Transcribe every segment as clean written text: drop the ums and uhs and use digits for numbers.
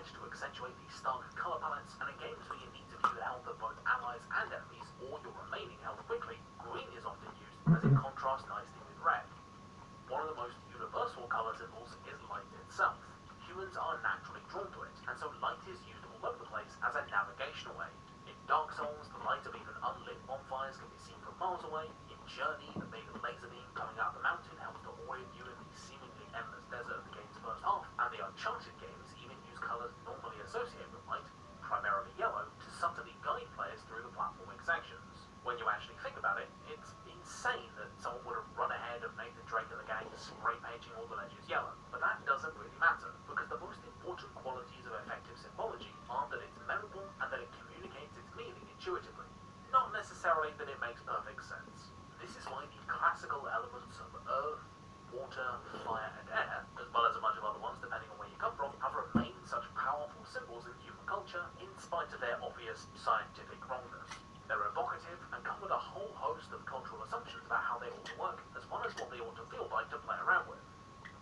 managed to accentuate the stark color palettes, and in games where you need to view the health of both allies and enemies, or your remaining health quickly, green is often used as it contrasts nicely with red. One of the most universal color symbols is light itself. Humans are naturally drawn to it, and so light is used all over the place as a navigational aid. In Dark Souls, the light of even unlit bonfires can be seen from miles away. In Journey, the big laser beam coming out of the mountain helps to orient you in the seemingly endless desert of the game's first half, and the Uncharted games even use colours normally associated with light, primarily yellow, to subtly guide players through the platforming sections. When you actually think about it, it's insane that someone would have run ahead of Nathan Drake and the gang spray painting all the ledges yellow, but that doesn't really matter, because the most important qualities of effective symbology are that it's memorable and that it communicates its meaning intuitively, not necessarily that it makes perfect sense. This is why the classical elements of earth, water, fire and air, as well as a bunch of other ones depending on where you come from, have remained such powerful symbols in human culture in spite of their obvious scientific wrongness. They're evocative and come with a whole host of cultural assumptions about how they ought to work, as well as what they ought to feel like to play around with.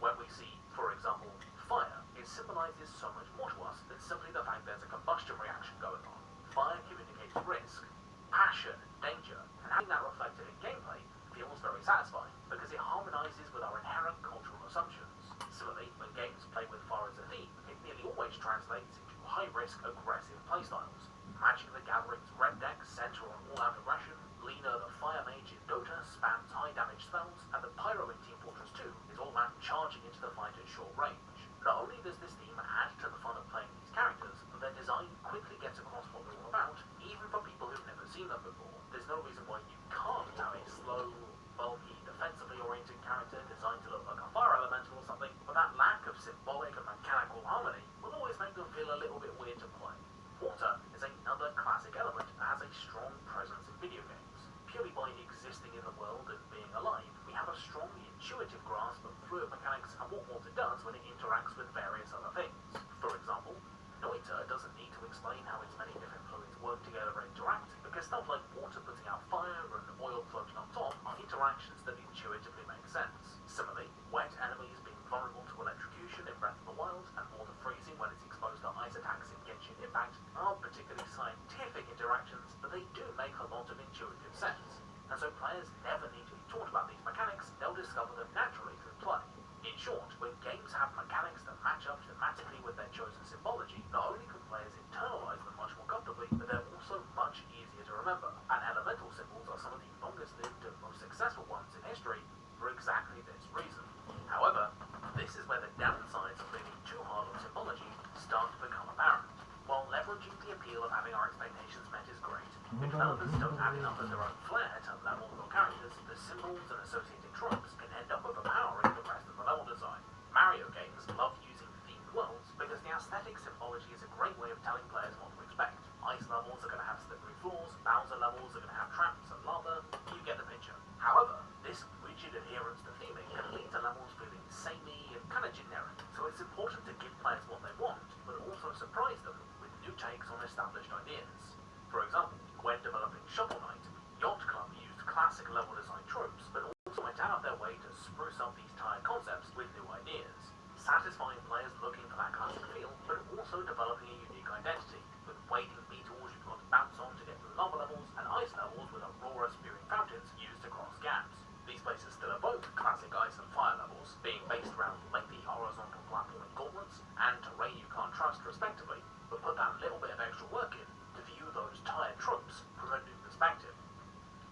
When we see, for example, fire, it symbolises so much more to us than simply the fact there's a combustion reaction going on. Fire communicates risk, passion, danger, and having that reflected in gameplay feels very satisfying, because it harmonises with our inherent cultural assumptions. Similarly, when games play with fire as a theme, it nearly always translates into high-risk, aggressive playstyles. Magic the Gathering's red deck centre on all-out aggression, Lena the Fire Mage in Dota spams high-damage spells, and the Pyro in Team Fortress 2 is all about charging into the fight at short range. Not only does this theme add to the fun of playing these characters, but their design quickly gets across what they're all about, even for people who've never seen them before. There's no reason why you can't have a slow, bulky, defensively oriented character designed to look like a fire elemental or something, but that lack of symbolic and mechanical harmony will always make them feel a little bit weird to play. Water is another classic element that has a strong presence in video games. Purely by existing in the world and being alive, we have a strong intuitive grasp of fluid mechanics and what water does when it interacts with various other things. For example, Noita doesn't need to explain how its many different fluids work together and interact, because stuff like water putting out fire and oil floating on top are interactions that intuitively make sense. Similarly, wet enemies being vulnerable to electrocution in Breath of the Wild and water freezing when it's exposed to ice attacks in Genshin Impact are particularly scientific interactions, but they do make a lot of intuitive sense. And so players never need to be taught about these mechanics, they'll discover them naturally through play. In short, when games have mechanics that match up thematically with their chosen symbology, not only can players internalise them much more comfortably, but they're also much easier to remember. And elemental symbols are some of the longest lived and most successful ones in history for exactly this reason. However, this is where the downsides of leaning too hard on symbology start to become apparent. While leveraging the appeal of having our expectations met is great, if developers don't add enough of their own flair to level your characters, the symbols and associated tropes can end up overpowering the rest of the level design. Mario games love using themed worlds because the aesthetic symbology is a great way of telling players what to expect. Ice levels are going to have slippery floors, Bowser levels are going to have traps and lava, you get the picture. However, this rigid adherence to theming can lead to levels feeling samey and kind of generic, so it's important to give players what they want, but also surprise them with new takes on established ideas. For example, when developing Shovel Knight, Yacht Club used classic level design tropes, but also went out of their way to spruce up these tired concepts with new ideas, satisfying players looking for that classic feel, but also developing a unique identity, with wading beetles you've got to bounce on to get through lava levels, and ice levels with aurora spewing fountains used to cross gaps. These places still evoke classic ice and fire levels, being based around lengthy horizontal platforming gauntlets and terrain you can't trust respectively, but put that little bit of extra work in to view those tired tropes from a new perspective.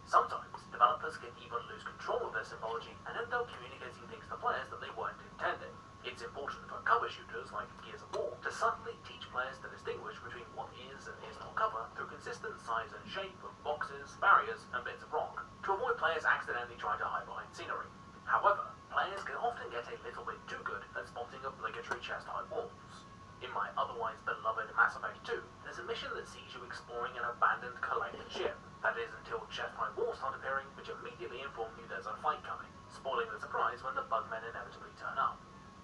Sometimes, developers can even lose control of their symbology and end up communicating things to players that they weren't intending. It's important for cover shooters like Gears of War to subtly teach players to distinguish between what is and is not cover through consistent size and shape of boxes, barriers, and bits of rock, to avoid players accidentally trying to hide behind scenery. However, players can often get a little bit too good at spotting obligatory chest-high walls. In my otherwise beloved Mass Effect 2, there's a mission that sees you exploring an abandoned collected ship. That is until chest-high walls start appearing, which immediately inform you there's a fight coming, spoiling the surprise when the bugmen inevitably turn up.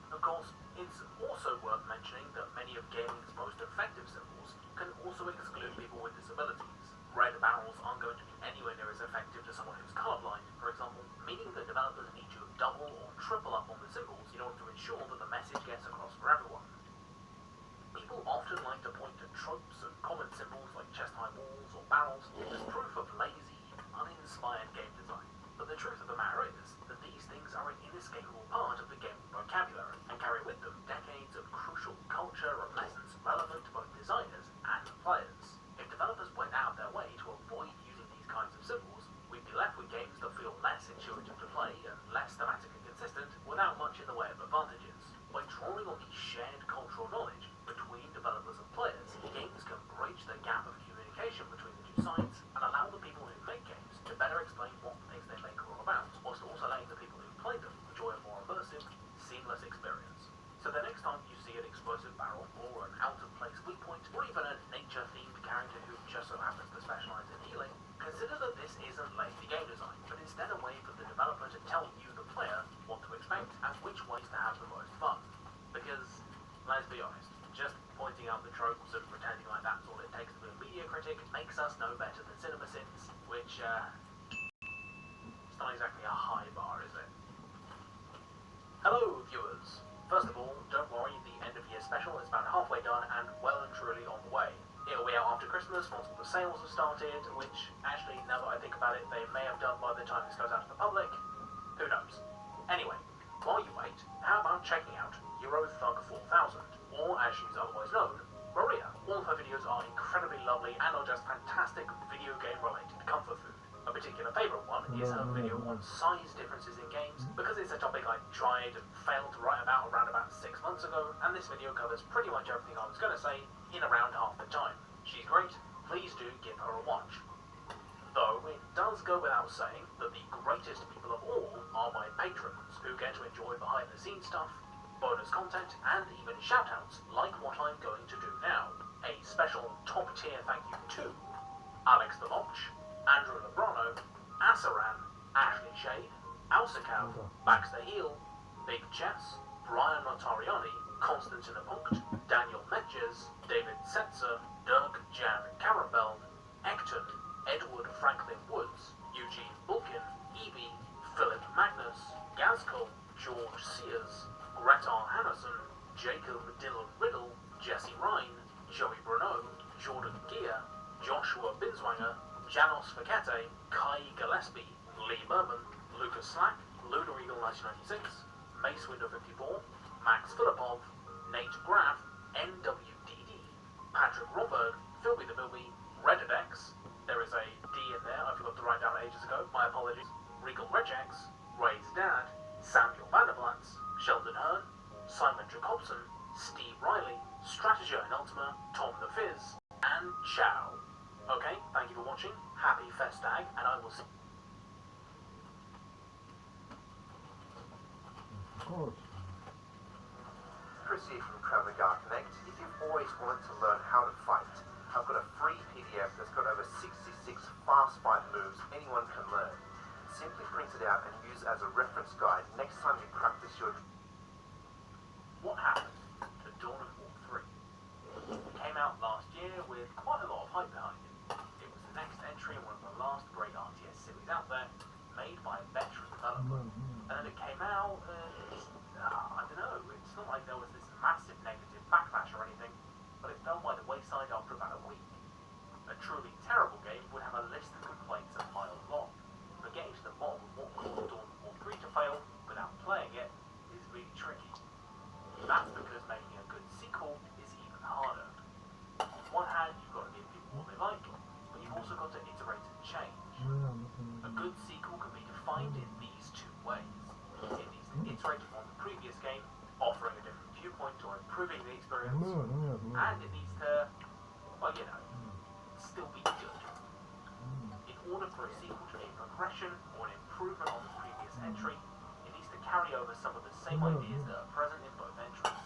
Of course, it's also worth mentioning that many of gaming's most effective symbols can also exclude people with disabilities. Red barrels aren't going to be anywhere near as effective to someone who's colorblind, for example, meaning that developers need to double or triple up on the symbols in order to ensure that the message gets across for everyone. People often be honest, just pointing out the tropes and pretending like that's all it takes to be a media critic makes us no better than CinemaSins, which, it's not exactly a high bar, is it? Hello, viewers. First of all, don't worry, the end of year special is about halfway done and well and truly on the way. It'll be out after Christmas once all the sales have started, which, actually, now that I think about it, they may have done by the time this goes out to the public. Who knows? Anyway, while you wait, how about checking out Eurothug 4000, or as she's otherwise known, Maria. All of her videos are incredibly lovely and are just fantastic video game related comfort food. A particular favourite one is her video on size differences in games, because it's a topic I tried and failed to write about around about 6 months ago, and this video covers pretty much everything I was going to say in around half the time. She's great, please do give her a watch. Though it does go without saying that the greatest people of all are my patrons, who get to enjoy behind the scenes stuff, bonus content, and even shoutouts like what I'm going to do now. A special top tier thank you to Alex the Loch, Andrew Lebrano, Asaran, Ashley Shade, Alsacav, Baxter Heel, Big Chess, Brian Notariani, Konstantin Punkt, Daniel Metjes, David Setzer, Dirk Jan Carabel, Ecton, Edward Franklin Woods, Eugene Bulkin, Evie, Philip Magnus, Gazkul, George Sears, Gretar Hanneson, Jacob Dylan Riddle, Jesse Ryan, Joey Bruneau, Jordan Gear, Joshua Binswanger, Janos Fakete, Kai Gillespie, Lee Merman, Lucas Slack, Lunar Eagle 1996, Mace Window 54, Max Filipov, Nate Graff, NWDD, Patrick Robberg, Philby the Milby, Rededex, there is a D in there I forgot to write down ages ago, my apologies, Regal Regex, Ray's Dad, Samuel Vanderblatz, Sheldon Hearn, Simon Jacobson, Steve Riley, Strategia and Ultima, Tom the Fizz, and Chow. Okay, thank you for watching, happy Festag, and I will see. Of course. Chris here from Traveling Guard Connect. If you've always wanted to learn how to fight, I've got a free PDF that's got over 66 fast fight moves anyone can learn. Simply print it out and use it as a reference guide next time you practice your... What happened to Dawn of War 3? It came out last year with quite a lot of hype behind it. It was the next entry in one of the last great RTS series out there, made by a veteran developer. And then it came out, I don't know, it's not like there was this massive negative backlash or anything, but it fell by the wayside after about a week. A truly terrible game would have a list of complaints a mile long, but getting to the bottom of what caused Dawn of War 3 to fail without playing it is really tricky. That's because making a good sequel is even harder. On one hand, you've got to give people what they like, but you've also got to iterate and change. A good sequel can be defined in these two ways. It needs to iterate on the previous game, offering a different viewpoint or improving the experience, and it needs to, well, you know, still be good. In order for a sequel to be a progression or an improvement on the previous entry, it needs to carry over some of the same ideas that are present in both entries.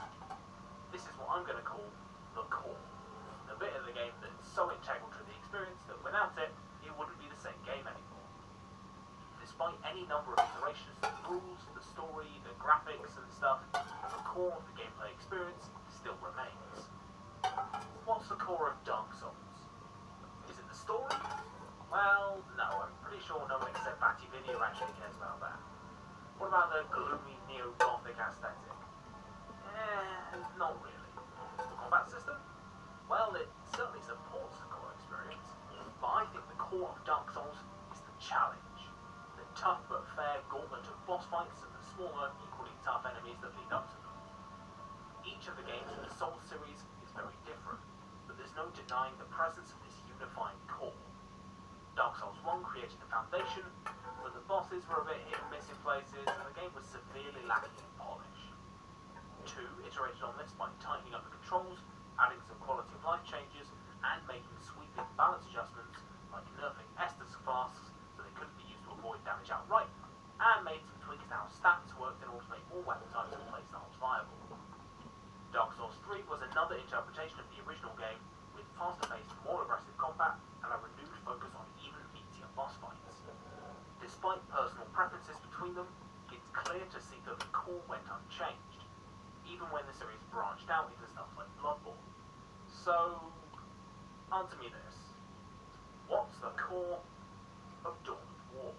This is what I'm going to call the core. The bit of the game that's so integral to the experience that without it, it wouldn't be the same game anymore. Despite any number of iterations of the rules, the story, the graphics and stuff, the core of the gameplay experience still remains. What's the core of Dark Souls? Is it the story? Well, no, I'm pretty sure no one except Batty Video actually cares about that. What about the gloomy neo-gothic aesthetic? Not really. The combat system? Well, it certainly supports the core experience, but I think the core of Dark Souls is the challenge. The tough but fair gauntlet of boss fights and the smaller, equally tough enemies that lead up to them. Each of the games in the Souls series is very different, but there's no denying the presence of this unifying core. Dark Souls 1 created the foundation, but the bosses were a bit hit and miss in places, and the game was severely lacking in polish. 2 iterated on this by tightening up the controls, adding some quality of life changes, and making sweeping balance adjustments like nerfing Estus flasks so they couldn't be used to avoid damage outright, and made some tweaks to how stats worked in order to make more weapon types and playstyles viable. Dark Souls 3 was another interpretation of the original game, with faster-paced, more aggressive combat, and a renewed focus on even meatier boss fights. Despite personal preferences between them, it's clear to see that the core went unchanged. Even when the series branched out into stuff like Bloodborne. So, answer me this. What's the core of Dawn of War?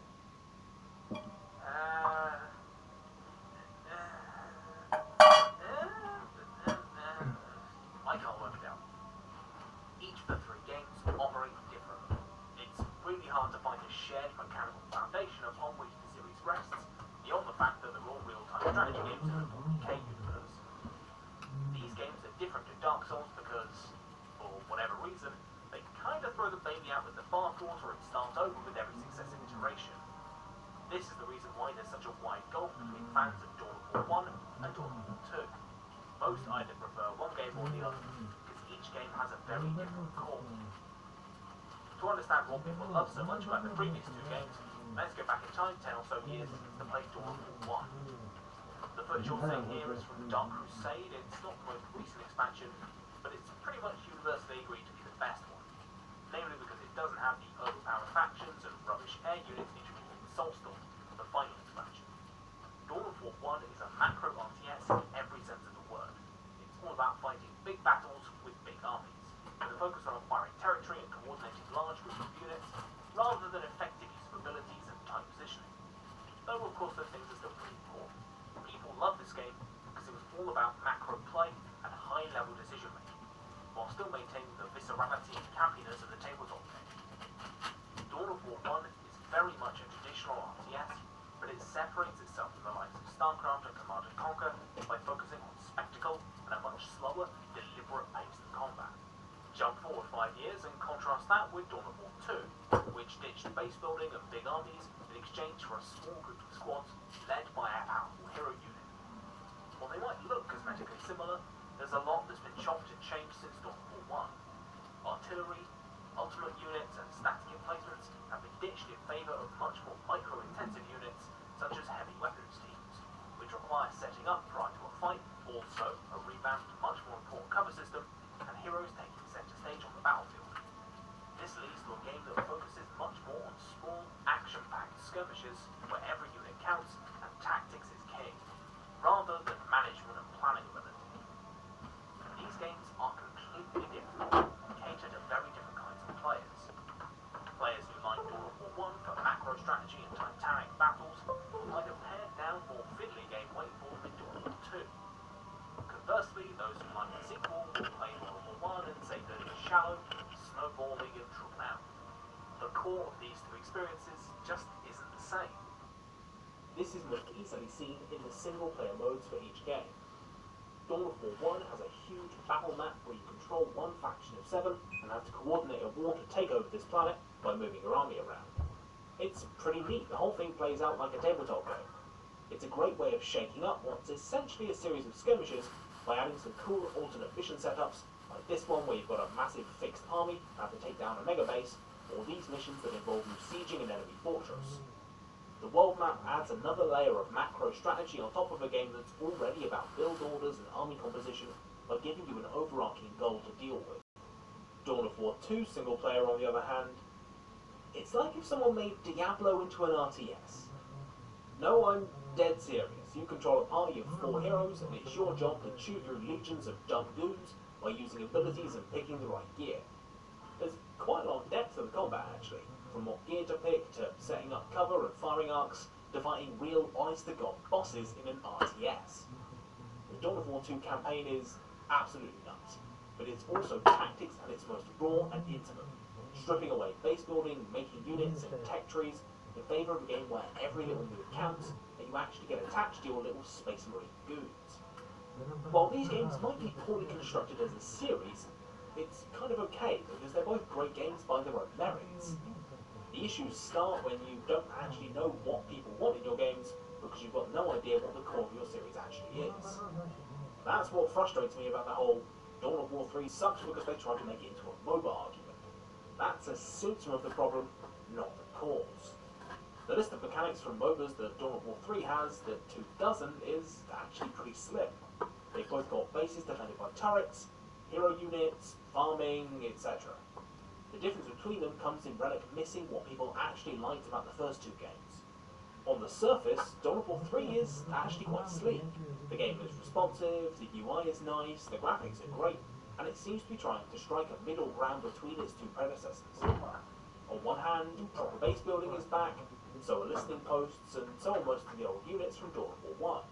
I can't work it out. Each of the three games operate differently. It's really hard to find a shared mechanical foundation upon which the series rests, beyond the fact that they're all real-time strategy games in the K universe. These games are different to Dark Souls because, for whatever reason, they kind of throw the baby out with the bathwater and start over with every successive iteration. This is the reason why there's such a wide gulf between fans of Dawn of War 1 and Dawn of War 2. Most either prefer one game or the other, because each game has a very different core. To understand what people love so much about the previous two games, let's go back in time 10 or so years to play Dawn of War 1. The footage you're seeing here is from Dark Crusade. It's not the most recent expansion, but it's pretty much universally agreed to be the best one. Namely because it doesn't have the overpowered factions and rubbish air units introduced in Soulstorm, the final expansion. Dawn of War 1 is a macro RTS in every sense of the word. It's all about fighting big battles with big armies, with a focus on acquiring territory and coordinating large groups of units, rather than effective use of abilities and time positioning. Though of course those things are still pretty important. People love this game because it was all about macro play and high-level decision-making, while still maintaining the viscerality and campiness of the tabletop game. Dawn of War 1 is very much a traditional RTS, but it separates itself from the likes of StarCraft and Command & Conquer by focusing on spectacle and a much slower, deliberate pace of combat. Jump forward 5 years and contrast that with Dawn of War 2, which ditched base building and big armies in exchange for a small group of squads led by a powerful hero unit. While they might look cosmetically similar, there's a lot that's been chopped and changed since Dawn of War 1. Artillery, ultimate units, and static emplacements have been ditched in favour of much more micro-intensive units, such as heavy weapons teams, which require setting up prior to a fight, also a revamped, much more important cover system, and heroes taking centre stage on the battlefield. This leads to a game that focuses much more on small, action-packed skirmishes, where every unit counts and tactics is king, rather than management and planning ability. These games are completely different, cater to very different kinds of players. Players who like Dawn of War 1 for macro strategy and titanic battles like a pared down, more fiddly game waiting for them in Dawn of War 2. Conversely, those who like the sequel will play Dawn of War 1 and say that it's shallow, snowballing and drawn out. The core of these two experiences just isn't the same. This is most easily seen in the single-player modes for each game. Dawn of War 1 has a huge battle map where you control one faction of 7 and have to coordinate a war to take over this planet by moving your army around. It's pretty neat. The whole thing plays out like a tabletop game. It's a great way of shaking up what's essentially a series of skirmishes by adding some cool alternate mission setups, like this one where you've got a massive fixed army and have to take down a mega base, or these missions that involve you sieging an enemy fortress. The world map adds another layer of macro strategy on top of a game that's already about build orders and army composition by giving you an overarching goal to deal with. Dawn of War 2 single player, on the other hand, it's like if someone made Diablo into an RTS. No, I'm dead serious. You control a party of 4 heroes, and it's your job to chew through legions of dumb goons by using abilities and picking the right gear. There's quite a lot of depth to the combat, actually, from what gear to pick, to setting up cover and firing arcs, to fighting real, honest-to-God bosses in an RTS. The Dawn of War 2 campaign is absolutely nuts, but it's also tactics at its most raw and intimate, stripping away base building, making units and tech trees, in favour of a game where every little move counts, and you actually get attached to your little Space Marine goons. While these games might be poorly constructed as a series, it's kind of okay, because they're both great games by their own merits. The issues start when you don't actually know what people want in your games, because you've got no idea what the core of your series actually is. That's what frustrates me about the whole Dawn of War 3 sucks because they tried to make it into a MOBA argument. That's a symptom of the problem, not the cause. The list of mechanics from MOBAs that Dawn of War 3 has that 2 doesn't is actually pretty slim. They've both got bases defended by turrets, hero units, farming, etc. The difference between them comes in Relic missing what people actually liked about the first 2 games. On the surface, Dawn of War 3 is actually quite sleek. The game is responsive, the UI is nice, the graphics are great, and it seems to be trying to strike a middle ground between its two predecessors. On one hand, proper base building is back, so are listening posts, and so are most of the old units from Dawn of War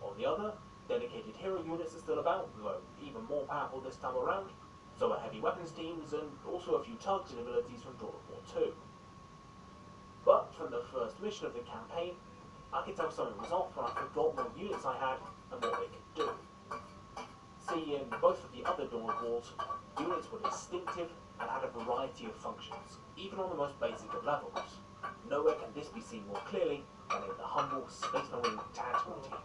1. On the other, dedicated hero units are still about, though even more powerful this time around, so are heavy weapons teams, and also a few targeted abilities from Dawn of War 2. But from the first mission of the campaign, I could tell something was off when I forgot what units I had and what they could do. See, in both of the other Dawn of Wars, units were distinctive and had a variety of functions, even on the most basic of levels. Nowhere can this be seen more clearly than in the humble Space Marine tactical team.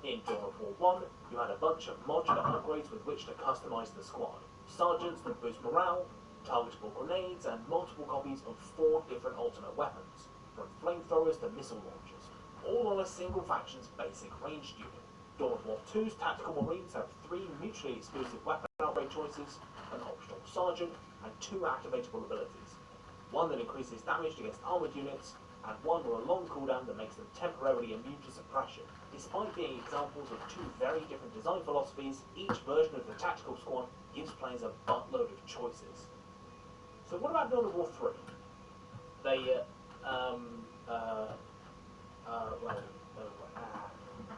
In Dawn of War 1, you had a bunch of modular upgrades with which to customize the squad. Sergeants that boost morale, targetable grenades, and multiple copies of 4 different alternate weapons, from flamethrowers to missile launchers, all on a single faction's basic ranged unit. Dawn of War 2's tactical marines have 3 mutually exclusive weapon upgrade choices, an optional sergeant, and 2 activatable abilities. One that increases damage against armored units, and one with a long cooldown that makes them temporarily immune to suppression. Despite being examples of 2 very different design philosophies, each version of the tactical squad gives players a buttload of choices. So what about Dawn of War 3?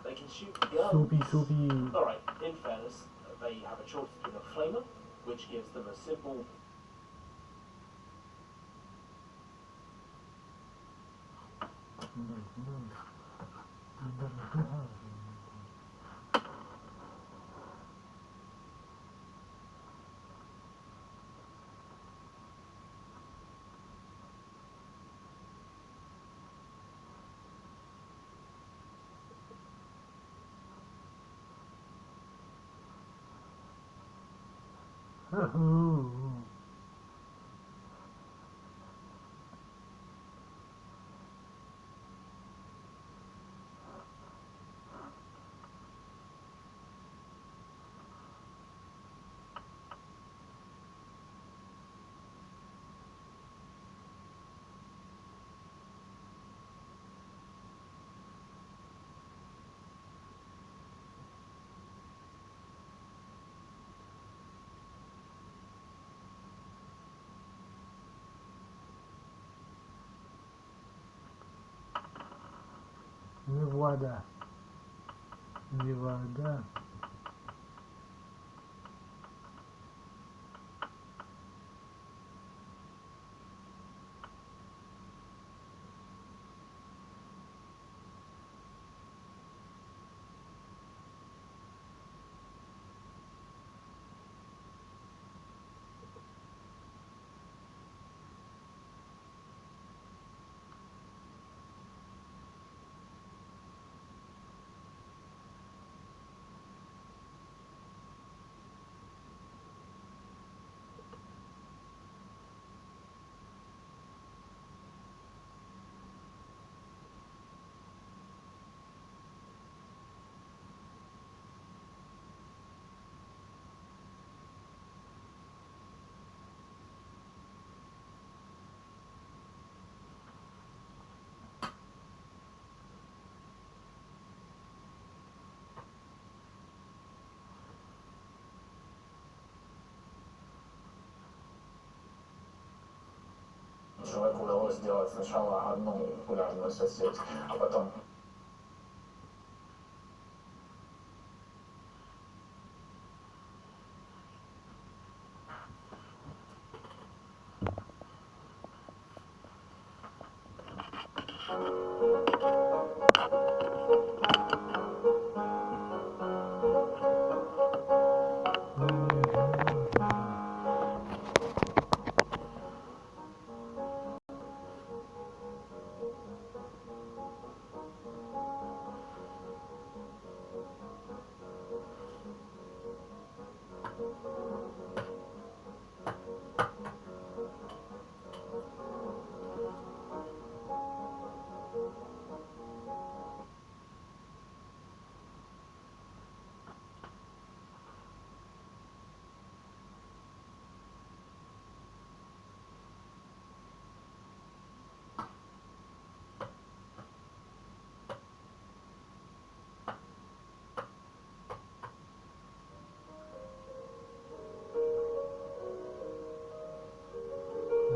They can shoot guns. Alright, in fairness, they have a choice between a flamer, which gives them a simple Невада. Человеку удалось сделать сначала одну популярную соцсеть, а потом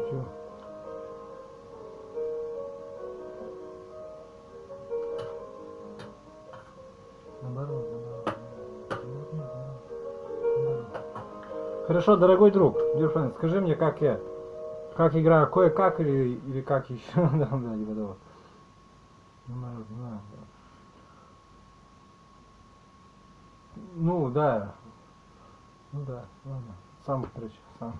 Чё? Наоборот. Хорошо, дорогой друг, dear friend, скажи мне, как играю, кое-как или как еще? Да, типа того. Ну да, ладно, сам, короче, сам.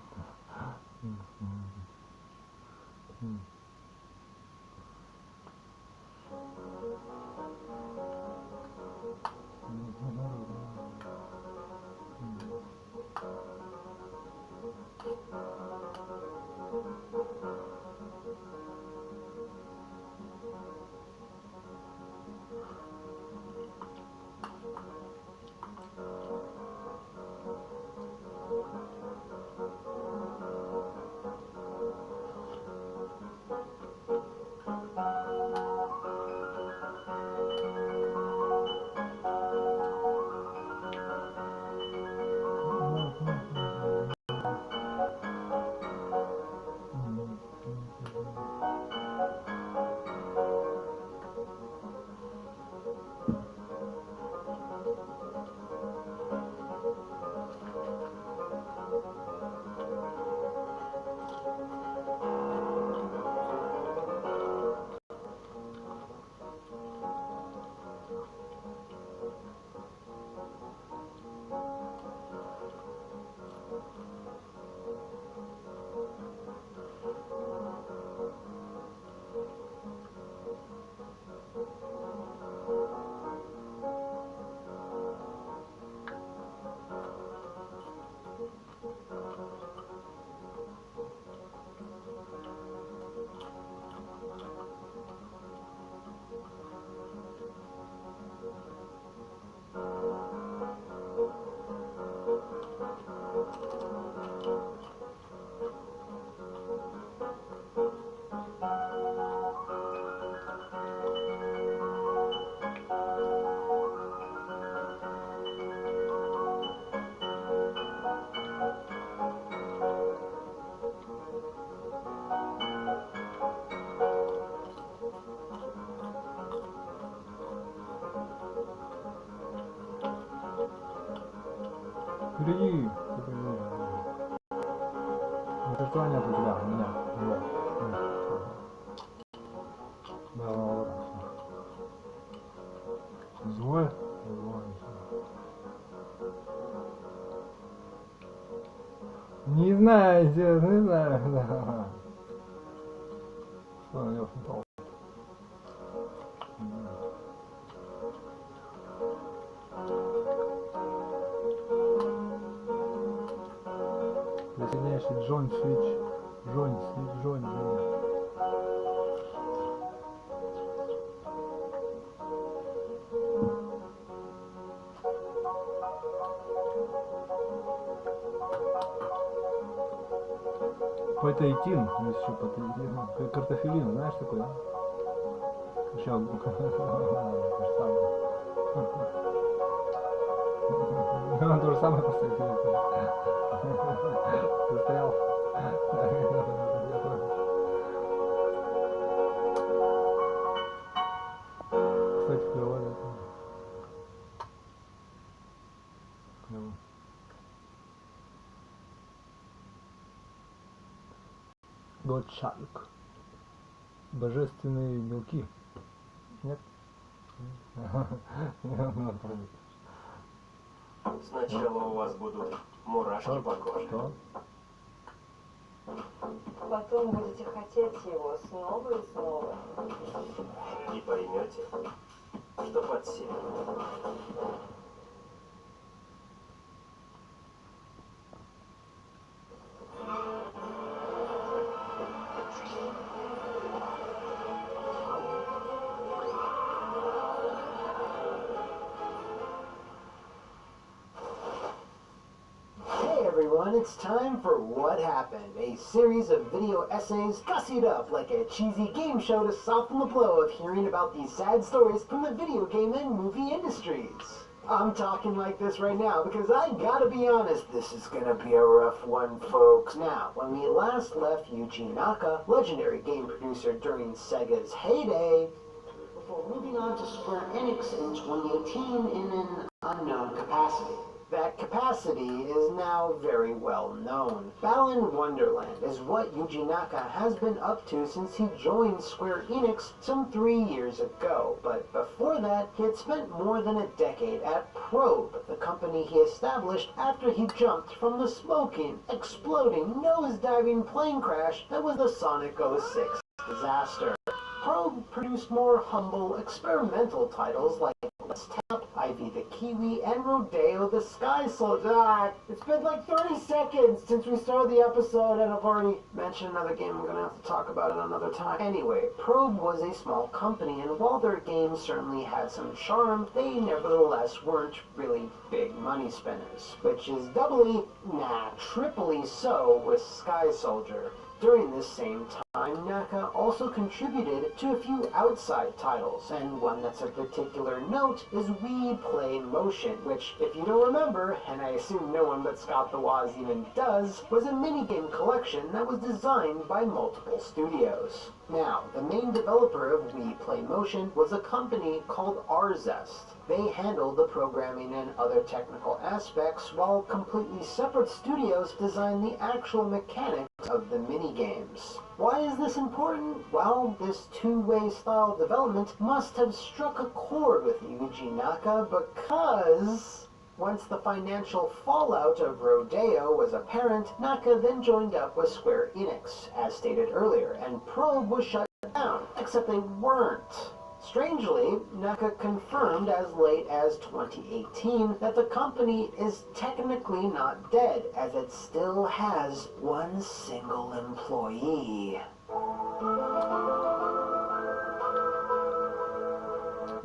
Впереди. Виртуально у тебя, у меня. Да. Злой. Не знаю, не знаю. Что, я ушел. Присоединяешься Джон Свич. Джон. Патейтин, есть еще патейтин. Картофелин, знаешь такой, да? Сейчас он то же самое поставил. Застрял. Кстати, клево. Клево. Готшалк. Божественные белки. Нет? Сначала у вас будут мурашки по коже. Что? Потом будете хотеть его снова и снова. И поймете, что под силу. It's time for What Happened, a series of video essays gussied up like a cheesy game show to soften the blow of hearing about these sad stories from the video game and movie industries. I'm talking like this right now because I gotta be honest, this is gonna be a rough one, folks. Now, when we last left Yuji Naka, legendary game producer during Sega's heyday, before moving on to Square Enix in 2018 in an unknown capacity. That capacity is now very well known. Balan Wonderland is what Yuji Naka has been up to since he joined Square Enix some 3 years ago, but before that, he had spent more than a decade at Probe, the company he established after he jumped from the smoking, exploding, nose-diving plane crash that was the Sonic 06 disaster. Probe produced more humble, experimental titles like Let's Tap, Ivy the Kiwi, and Rodeo the Sky Soldier. It's been like 30 seconds since we started the episode, and I've already mentioned another game. I'm gonna have to talk about it another time. Anyway, Probe was a small company, and while their games certainly had some charm, they nevertheless weren't really big money spinners, which is triply so with Sky Soldier. During this same time, Naka also contributed to a few outside titles, and one that's of particular note is Wii Play Motion, which, if you don't remember, and I assume no one but Scott the Woz even does, was a minigame collection that was designed by multiple studios. Now, the main developer of Wii Play Motion was a company called Arzest. They handled the programming and other technical aspects, while completely separate studios designed the actual mechanics of the minigames. Why is this important? Well, this two-way style development must have struck a chord with Yuji Naka because once the financial fallout of Rodeo was apparent, Naka then joined up with Square Enix, as stated earlier, and Probe was shut down, except they weren't. Strangely, Naka confirmed as late as 2018 that the company is technically not dead, as it still has one single employee.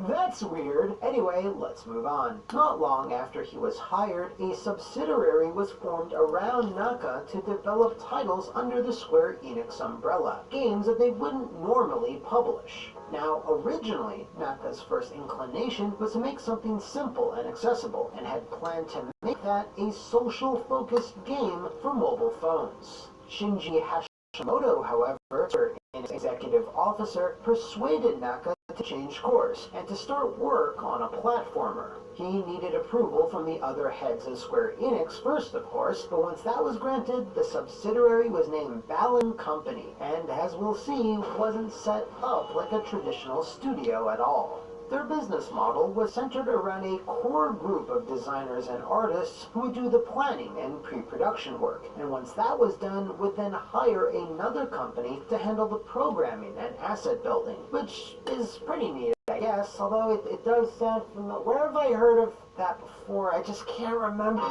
That's weird. Anyway, let's move on. Not long after he was hired, a subsidiary was formed around Naka to develop titles under the Square Enix umbrella, games that they wouldn't normally publish. Now, originally, Naka's first inclination was to make something simple and accessible, and had planned to make that a social-focused game for mobile phones. Shinji Hashimoto, however, an executive officer, persuaded Naka to change course and to start work on a platformer. He needed approval from the other heads of Square Enix first, of course, but once that was granted, the subsidiary was named Balan Company, and as we'll see, wasn't set up like a traditional studio at all. Their business model was centered around a core group of designers and artists who would do the planning and pre-production work, and once that was done, would then hire another company to handle the programming and asset building, which is pretty neat, I guess, although it does sound familiar. Where have I heard of that before? I just can't remember.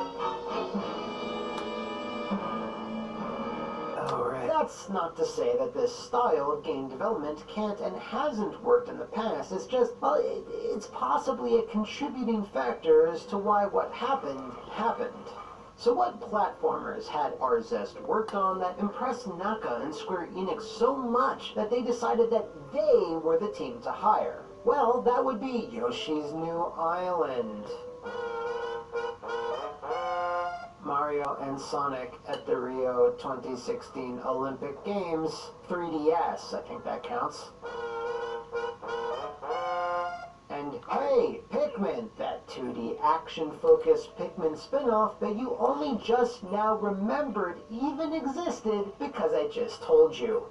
Alright. That's not to say that this style of game development can't and hasn't worked in the past. It's just, well, it's possibly a contributing factor as to why what happened. So what platformers had Arzest worked on that impressed Naka and Square Enix so much that they decided that they were the team to hire? Well, that would be Yoshi's New Island, Mario and Sonic at the Rio 2016 Olympic Games, 3DS, I think that counts. And hey, Pikmin, that 2D action-focused Pikmin spin-off that you only just now remembered even existed because I just told you.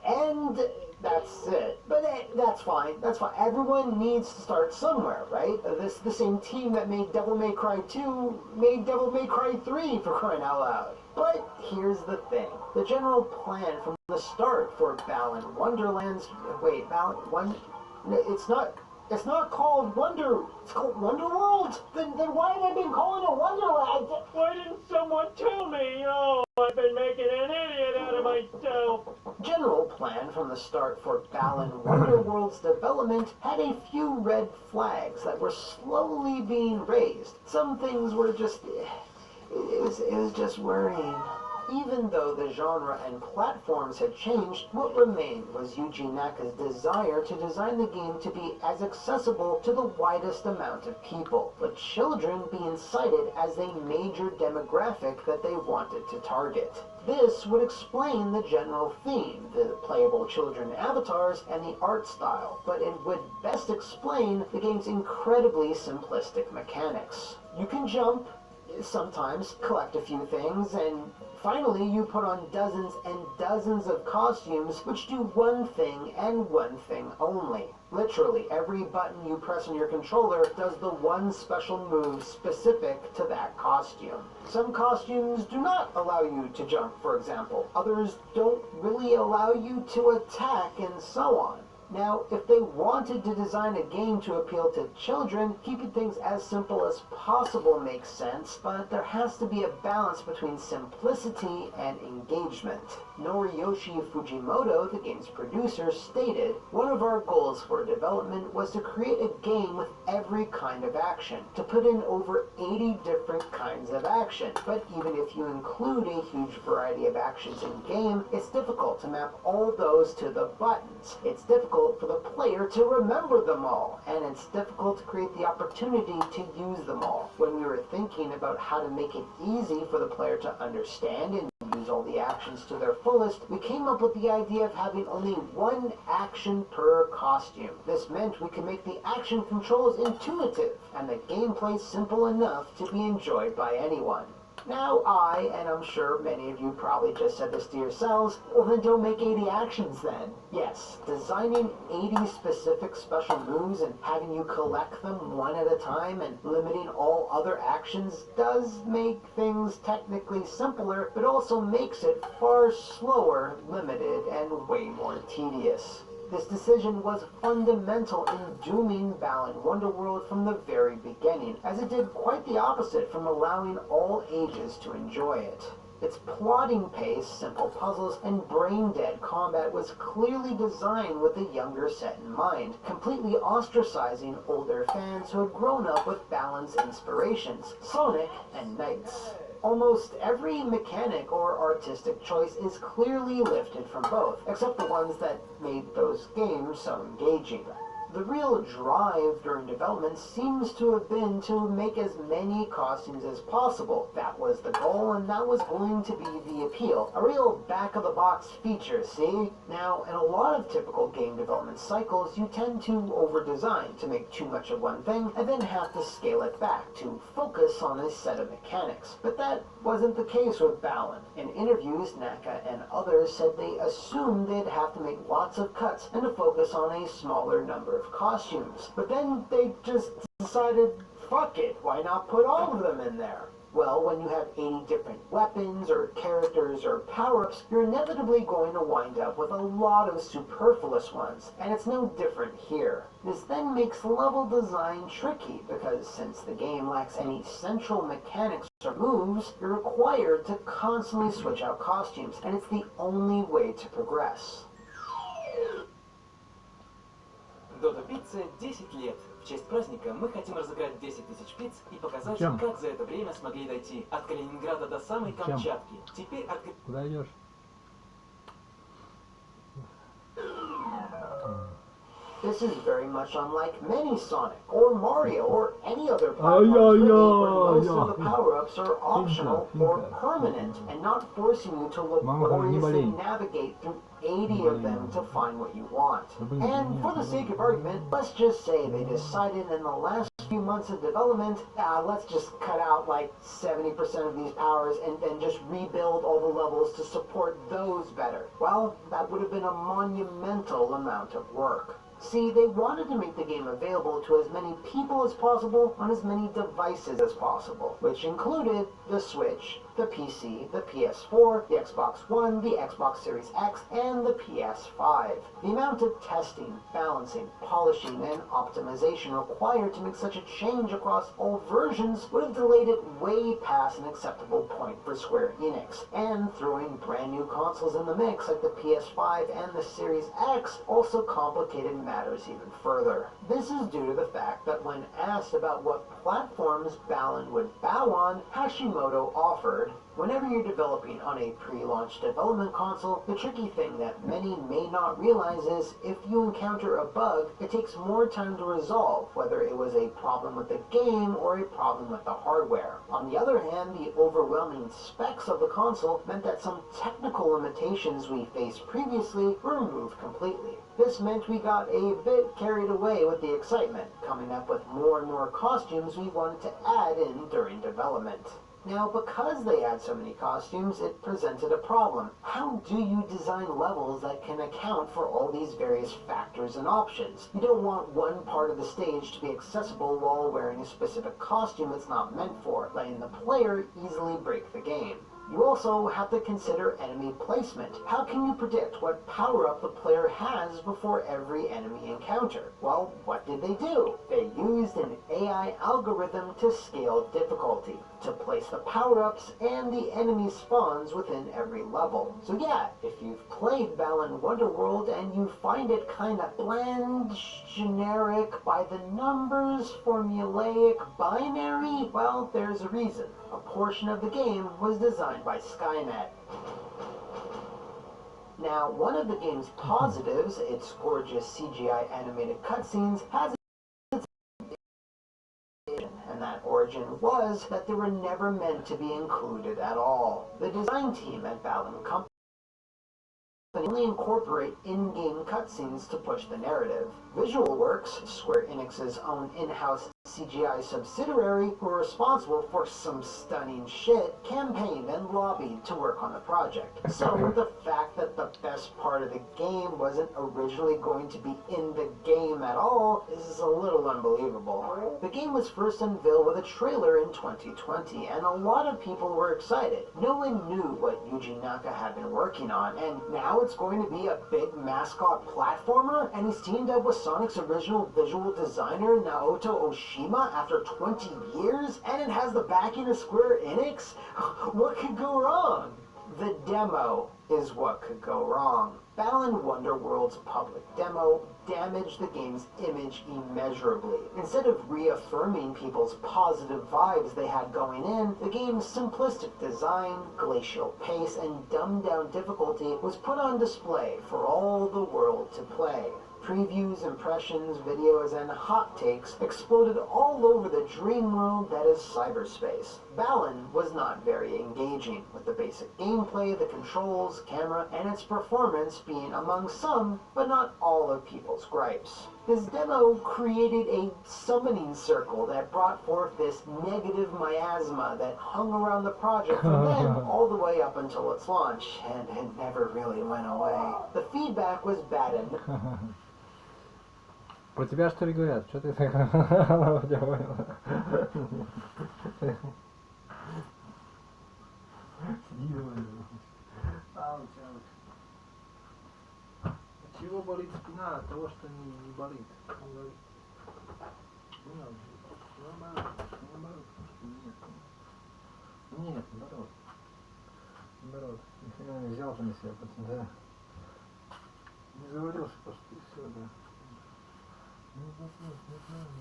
And that's it. But that's fine. Everyone needs to start somewhere, right? The same team that made Devil May Cry 2 made Devil May Cry 3, for crying out loud. But here's the thing. The general plan from the start for Balan Wonderland's... Wait, It's not called Wonder... It's called Wonderworld? Then why have I been calling it Wonderland? Why didn't someone tell me? Oh, I've been making an idiot out of myself. General plan from the start for Balan Wonderworld's development had a few red flags that were slowly being raised. Some things were just... It was just worrying. Even though the genre and platforms had changed, what remained was Yuji Naka's desire to design the game to be as accessible to the widest amount of people, but children be incited as a major demographic that they wanted to target. This would explain the general theme, the playable children avatars, and the art style, but it would best explain the game's incredibly simplistic mechanics. You can jump, sometimes collect a few things, and finally you put on dozens and dozens of costumes which do one thing and one thing only. Literally, every button you press on your controller does the one special move specific to that costume. Some costumes do not allow you to jump, for example. Others don't really allow you to attack, and so on. Now, if they wanted to design a game to appeal to children, keeping things as simple as possible makes sense, but there has to be a balance between simplicity and engagement. Noriyoshi Fujimoto, the game's producer, stated, "One of our goals for development was to create a game with every kind of action, to put in over 80 different kinds of action. But even if you include a huge variety of actions in-game, it's difficult to map all those to the buttons. It's difficult for the player to remember them all, and it's difficult to create the opportunity to use them all. When we were thinking about how to make it easy for the player to understand and use all the actions to their fullest, we came up with the idea of having only one action per costume. This meant we could make the action controls intuitive, and the gameplay simple enough to be enjoyed by anyone." Now and I'm sure many of you probably just said this to yourselves, well then don't make 80 actions then. Yes, designing 80 specific special moves and having you collect them one at a time and limiting all other actions does make things technically simpler, but also makes it far slower, limited, and way more tedious. This decision was fundamental in dooming Balan Wonderworld from the very beginning, as it did quite the opposite from allowing all ages to enjoy it. Its plotting pace, simple puzzles, and brain-dead combat was clearly designed with the younger set in mind, completely ostracizing older fans who had grown up with Balan's inspirations, Sonic and Knights. Almost every mechanic or artistic choice is clearly lifted from both, except the ones that made those games so engaging. The real drive during development seems to have been to make as many costumes as possible. That was the goal, and that was going to be the appeal. A real back-of-the-box feature, see? Now, in a lot of typical game development cycles, you tend to over-design to make too much of one thing, and then have to scale it back to focus on a set of mechanics. But that wasn't the case with Balan. In interviews, Naka and others said they assumed they'd have to make lots of cuts and to focus on a smaller number of costumes. But then they just decided, fuck it, why not put all of them in there? Well, when you have 80 different weapons or characters or power-ups, you're inevitably going to wind up with a lot of superfluous ones, and it's no different here. This then makes level design tricky, because since the game lacks any central mechanics or moves, you're required to constantly switch out costumes, and it's the only way to progress. Додо Пицце 10 лет. В честь праздника мы хотим разыграть 10 тысяч пиц и показать, как за это время смогли дойти от Калининграда до самой Камчатки. Теперь от... Куда идешь? This is very much unlike many Sonic, or Mario, or any other platform where most of the power-ups are optional or permanent, and not forcing you to laboriously navigate through 80 of them to find what you want. And for the sake of argument, let's just say they decided in the last few months of development, let's just cut out like 70% of these powers and then just rebuild all the levels to support those better. Well, that would have been a monumental amount of work. See, they wanted to make the game available to as many people as possible on as many devices as possible, which included the Switch, the PC, the PS4, the Xbox One, the Xbox Series X, and the PS5. The amount of testing, balancing, polishing, and optimization required to make such a change across all versions would have delayed it way past an acceptable point for Square Enix. And throwing brand new consoles in the mix like the PS5 and the Series X also complicated matters even further. This is due to the fact that when asked about what platforms Balan would bow on, Hashimoto offered, whenever you're developing on a pre-launch development console, the tricky thing that many may not realize is if you encounter a bug, it takes more time to resolve, whether it was a problem with the game or a problem with the hardware. On the other hand, the overwhelming specs of the console meant that some technical limitations we faced previously were removed completely. This meant we got a bit carried away with the excitement, coming up with more and more costumes we wanted to add in during development. Now, because they had so many costumes, it presented a problem. How do you design levels that can account for all these various factors and options? You don't want one part of the stage to be accessible while wearing a specific costume it's not meant for, letting the player easily break the game. You also have to consider enemy placement. How can you predict what power-up the player has before every enemy encounter? Well, what did they do? They used an AI algorithm to scale difficulty, to place the power-ups and the enemy spawns within every level. So yeah, if you've played Balan Wonderworld and you find it kinda bland, generic, by the numbers, formulaic, binary, well, there's a reason. A portion of the game was designed by Skynet. Now, one of the game's positives, its gorgeous CGI animated cutscenes, has its and that origin was that they were never meant to be included at all. The design team at Balan Company only incorporate in-game cutscenes to push the narrative. VisualWorks, Square Enix's own in-house CGI subsidiary, who were responsible for some stunning shit, campaigned and lobbied to work on the project. So the fact that the best part of the game wasn't originally going to be in the game at all is a little unbelievable. The game was first unveiled with a trailer in 2020, and a lot of people were excited. No one knew what Yuji Naka had been working on, and now it's going to be a big mascot platformer, and he's teamed up with Sonic's original visual designer, Naoto Oshima, after 20 years, and it has the backing of Square Enix? What could go wrong? The demo is what could go wrong. Balan Wonderworld's public demo damaged the game's image immeasurably. Instead of reaffirming people's positive vibes they had going in, the game's simplistic design, glacial pace, and dumbed-down difficulty was put on display for all the world to play. Previews, impressions, videos, and hot takes exploded all over the dream world that is cyberspace. Balan was not very engaging, with the basic gameplay, the controls, camera, and its performance being among some, but not all of people's gripes. His demo created a summoning circle that brought forth this negative miasma that hung around the project from then all the way up until its launch, and it never really went away. The feedback was bad enough. Про тебя что ли говорят? Что ты так? Чего болит спина? От того, что не болит. Нет, наоборот. Наоборот. Нихрена не взял же на себя, да. Не завалился просто, и все, да.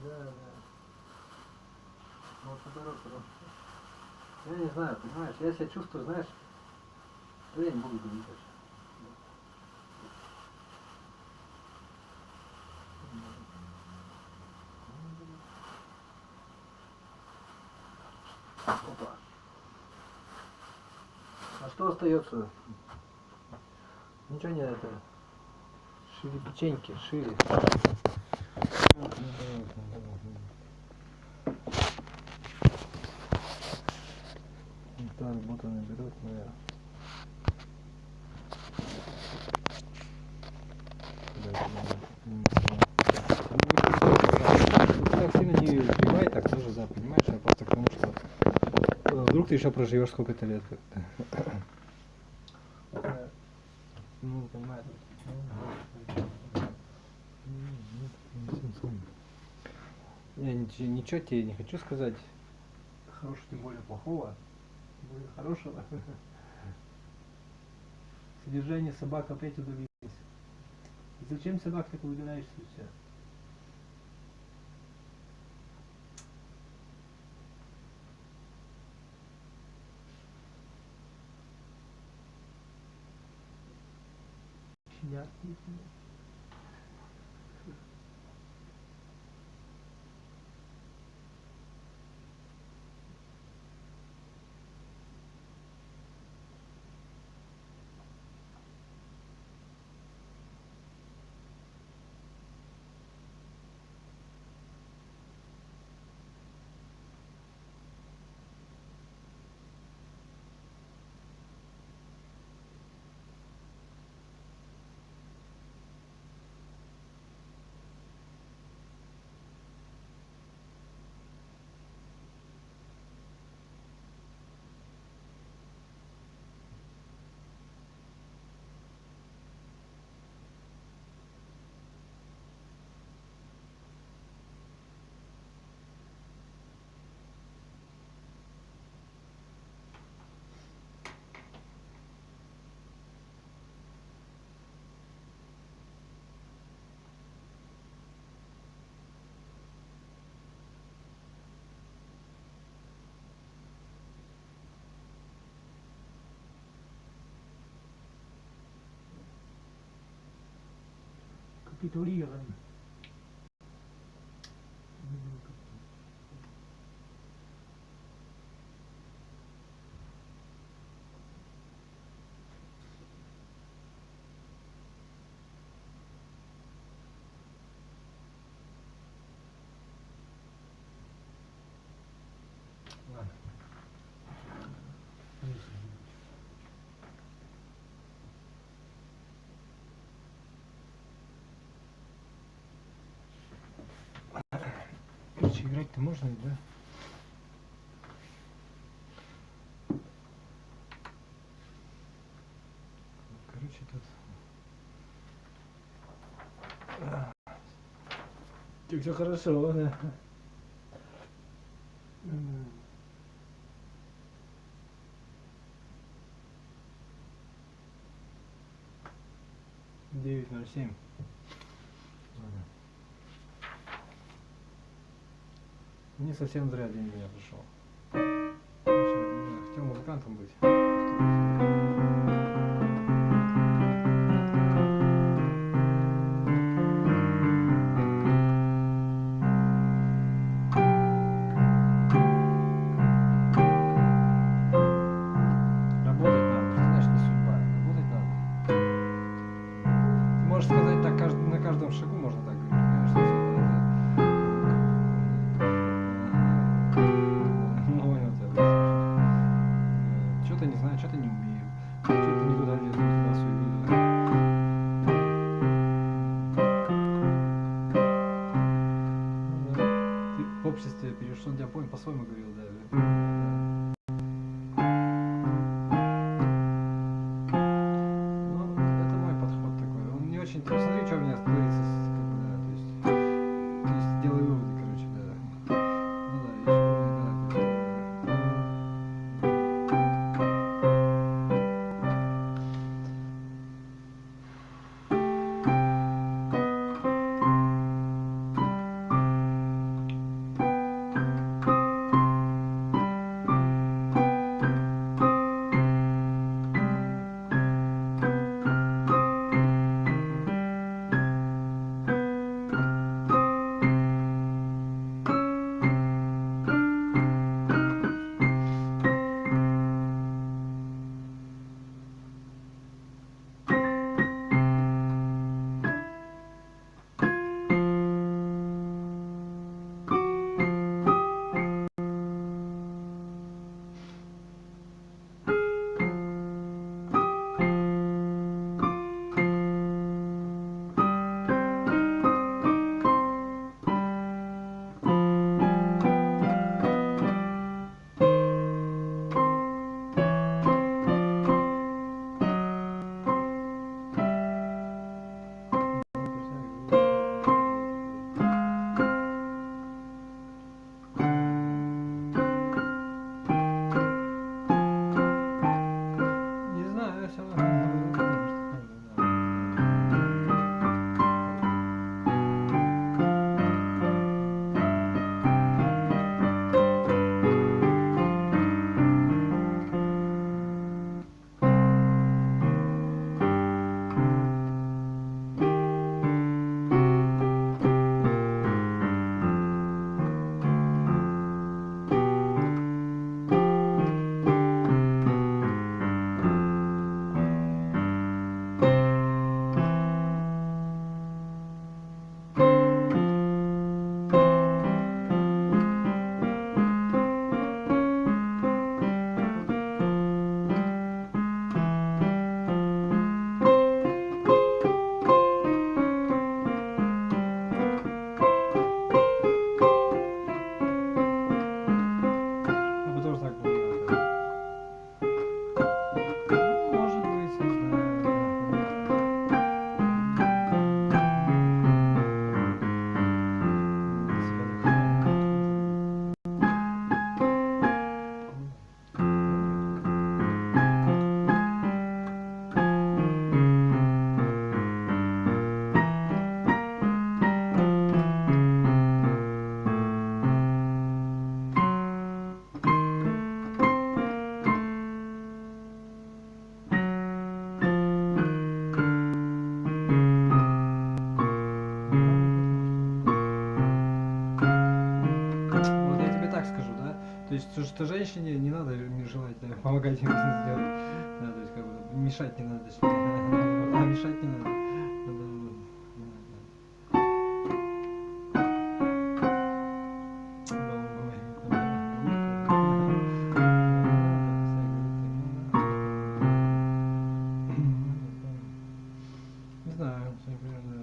Да. Вот наоборот, потому что... Я не знаю, понимаешь, я себя чувствую, знаешь, что я не буду говорить дальше. Опа. А что остается? Ничего не это. Шире печеньки, шире. Так, вот он берет, наверное. Так сильно не убивай, так тоже, да, понимаешь, а просто потому что вдруг ты еще проживешь сколько-то лет как-то. Ну, понимаешь. Я ничего тебе не хочу сказать. Хорошего, тем более плохого. Тем более хорошего. Содержание собак опять удавились. Зачем собак так выгоняешься все? Щенят. Капитулируем. Ладно. Короче, играть-то можно, да? Короче, тут все хорошо, да? 9:07. Не совсем зря день у меня пришел. Хотел музыкантом быть. По-своему говорил, да. Ну, это мой подход такой. Он не очень... Посмотри, что у меня творится, как бы, да, то есть делай выводы, короче, да. Ну да, еще, да, то есть, надо желать помогать ему сделать. Да, то есть как бы мешать не надо, точнее. А мешать не надо. Не знаю, примерно.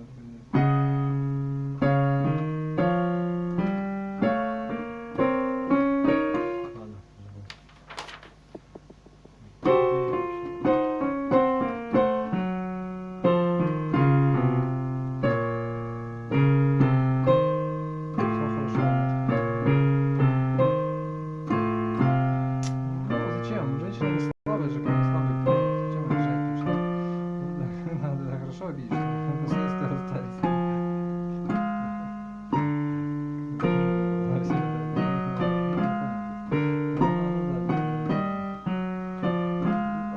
Ладно, зачем? Женщина не слабая же, как слабый пол. Зачем обижать? Надо хорошо обидеть, чтобы последствия остались.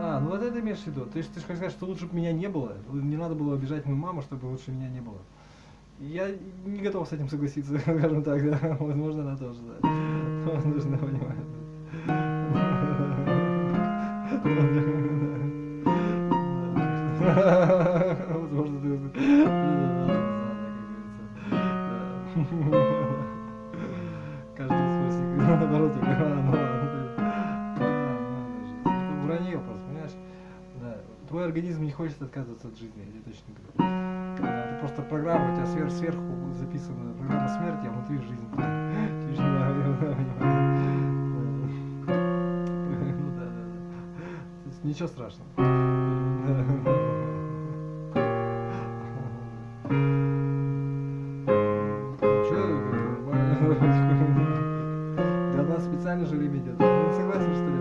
А, ну вот это имеешь в виду. Ты же хочешь сказать, что лучше бы меня не было. Не надо было обижать мою маму, чтобы лучше меня не было. Я не готов с этим согласиться, скажем так, да. Возможно, она тоже, да. Возможно, понимает. Возможно, ты... Каждый свой секрет. Наоборот, это вранье просто, понимаешь? Да. Твой организм не хочет отказываться от жизни, я тебе точно говорю. Да, это просто программа, у тебя сверху записана программа смерти, а внутри жизнь. Ты же не понимаешь. Ну да. То есть ничего страшного. Для нас специально же время идет. Ты не согласен, что ли?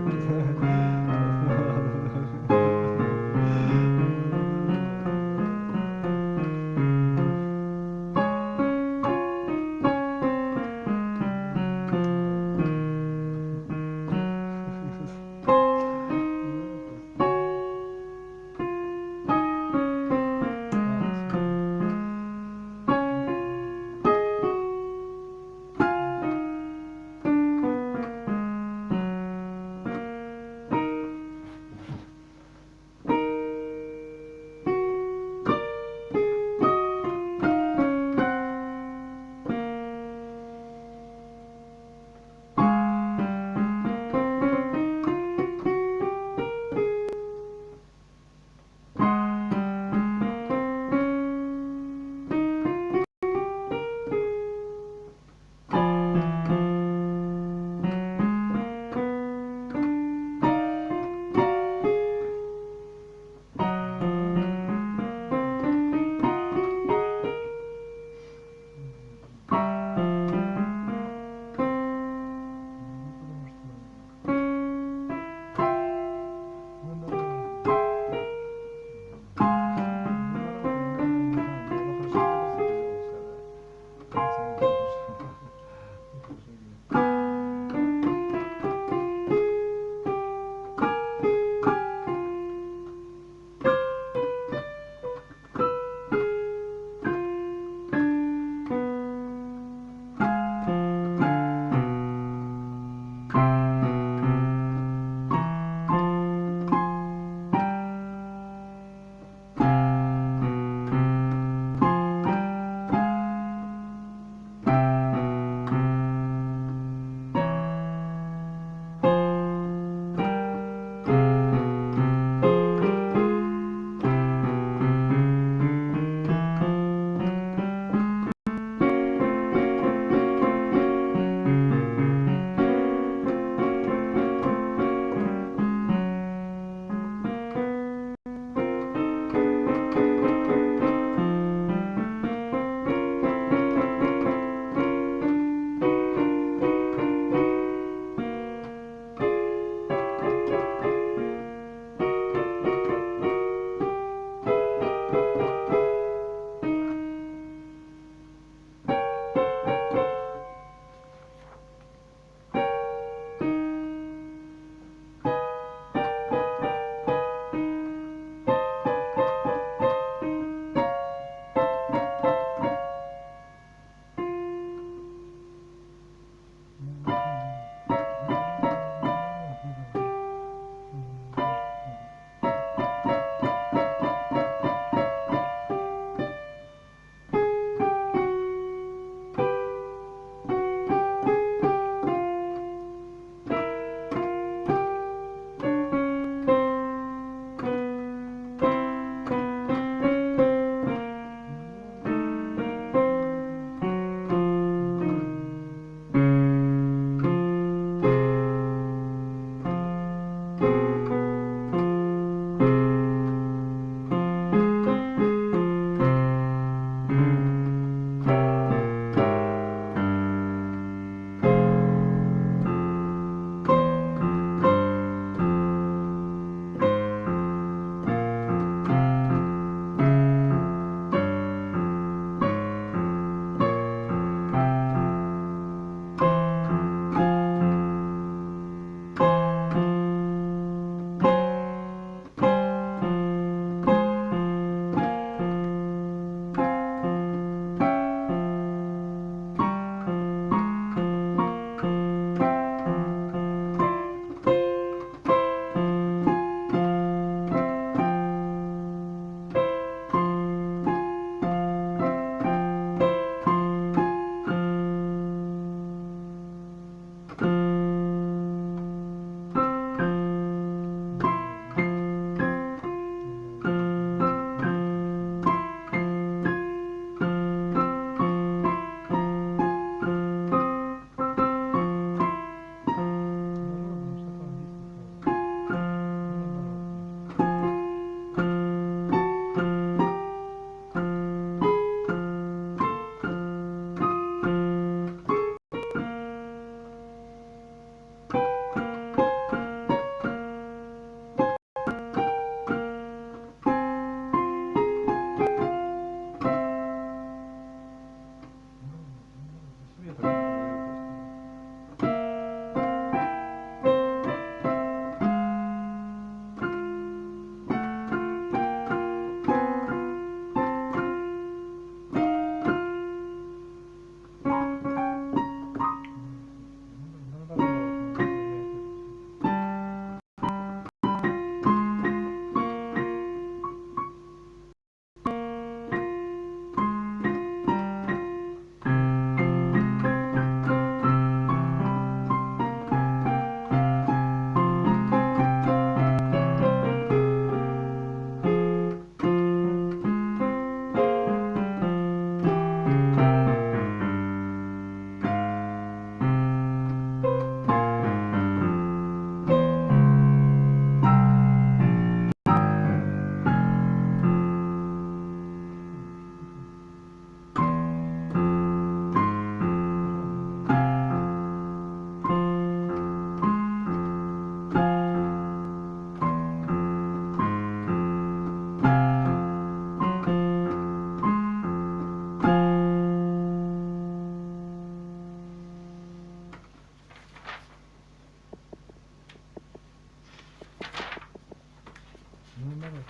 Ну, давай.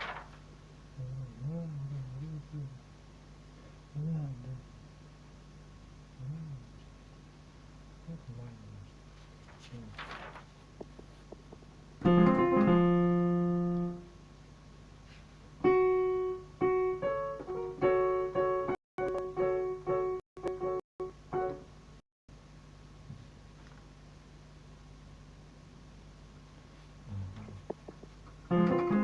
Thank you.